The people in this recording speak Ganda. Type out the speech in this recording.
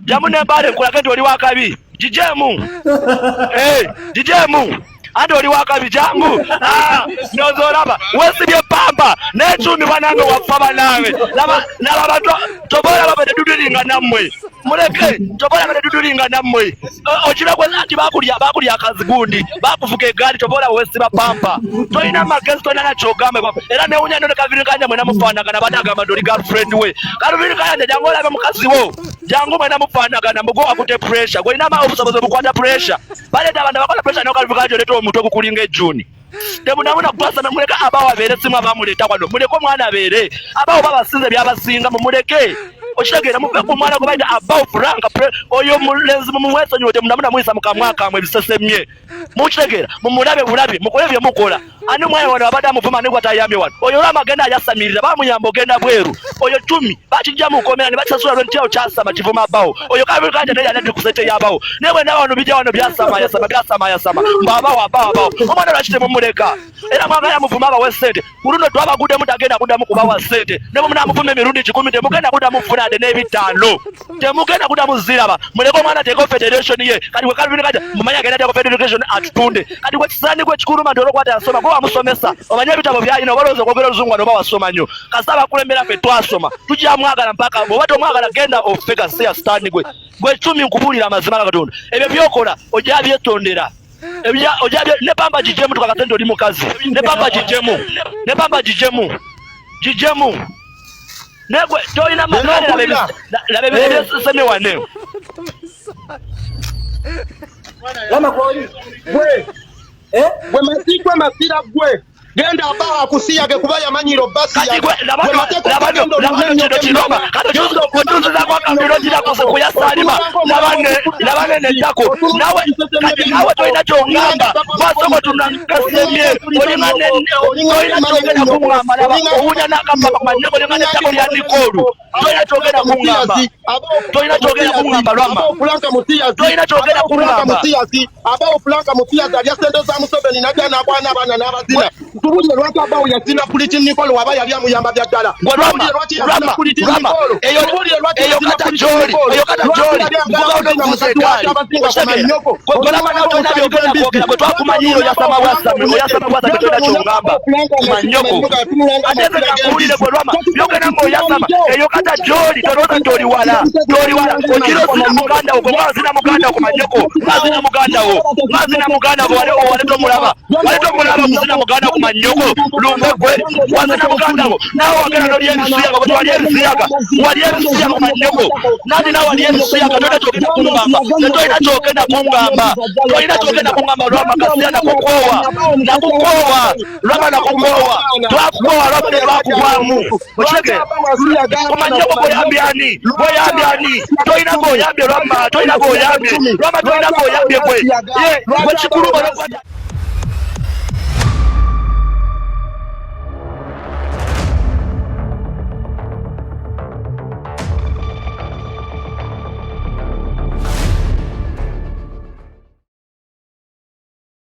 jamu ne bale kulagendo oli wakabi jijemu jijemu ando oli wakabi jangu nozolaba wesibye pamba n'echumi banange wafaba nawe laba bantu tobola babade dudulinga nammwe muleke tobola babade dudulinga nammwe okira kwe ati bakulya akazigundi bakuvuga egaali tobola wesiba pamba toyina magezi toyina nakyogambe era newunya none kaviri kanja mwena mufaanagana badagamba ndoli girlfriend we kaluviri kanja jangu olabe mukazi wo jangu mwena mufaanagana mugo akute pressure gwelina obusobozi obukwata pressure baleta abantu bakola pressure n'okaluviri kanja oleeta omuntu okukulinga ejjuni temunabona kupasa namuleka abawo abeere simu abamuleta wano muleke omwana abeere abawo babasinze byabasinga mumuleke okitegeera muve ku mwana gwe bayita abawo franka oyo mulenzi mumwesonyiwe temunabona muyisa mukamwakamwe ebisesemye mukitegeera mumulabe bulabi mukole bye mukola ani mwana wano abadde amuvuma nigwe atayambye wano oyo olwama agenda ayasamirira bamuyamba ogenda bweru oyo tumi bakijja mukomera ne bakisasula lwentyawo kyasama kivuma abawo oyo kabiri kanja naye yadde kusete yabawo naye bwena wano bijja wano byasamayasama mbaabawo omwana lwakite mumuleka era mwagala yamuvuma abawe sente kuluno twabaguddemu tagenda kuddamu kubawa sente ne bwe munamuvuma emirundi 10 temugenda kuddamu funade n'ebitaano temugenda kuddamu ziraba muleke omwana teeko federation ye kati bwe kalubini kanja mumanya agenda teeko federation atutunde kati gwe kisaani gwe kikulu mandi olwokwata yasoma gwe wamusomesa omanye ebitabo byayina obalowooza okwogera oluzungu noba wasoma nnyo kasita abakulembera ffe twasoma tujja mwagala mpaka oba tomwagala genda ofega seya sitaani gwe 10 nkubuulira amazima ga Katonda ebyo byokola ojja byetondera ne pamba jijemu tukakatende oli mukazi ne pamba jijemu negwe toyina magane labe seme wane lama koi gwe gwe masikwe masira gwe genda abaho akusiyage kuba yamanyiro basi ya labano kino kiroma kati kutuza kwa kamiro jira kose kuyasalima labane netako nawe toyina kyongamba basoko tunakasemye olina kyogenda kungamba laba owunya nakamba kumanyeko olina netako lya nikolu toyina kyogenda kungamba lwama toyina kyogenda kungamba abawo Franka Mutiyazi alya sente za Museveni najja n'abwana abaana n'abazina tubulire lwaki abawo yazina kuliti Nikolo waba yali amuyamba bya ddala eyo kata joli gwe twakumanyiro oyasama bwasa getona kyongamba manyoko ate nze nakuwulire gwe lwama byogenda ng'oyasama eyo kata joli tolooza nti oli wala okira ozina muganda wo gwe mwazina muganda wo ku manyoko mwazina muganda wo wale tomulaba kuzina muganda wo ku manyoko lumbe gwe wazina muganda wo nawe wagenda noli ebisiyaga bwe wali ebisiyaga ku manyoko nani nawe wali ebisiyaga tolina kyogenda kungamba lwama kasiya nakukoowa twakukoowa lwama ne lwakuvaamu okitegeera ku manyoko bw'oyambye ani tolina ng'oyambye lwama tolina ng'oyambye gwe kikulu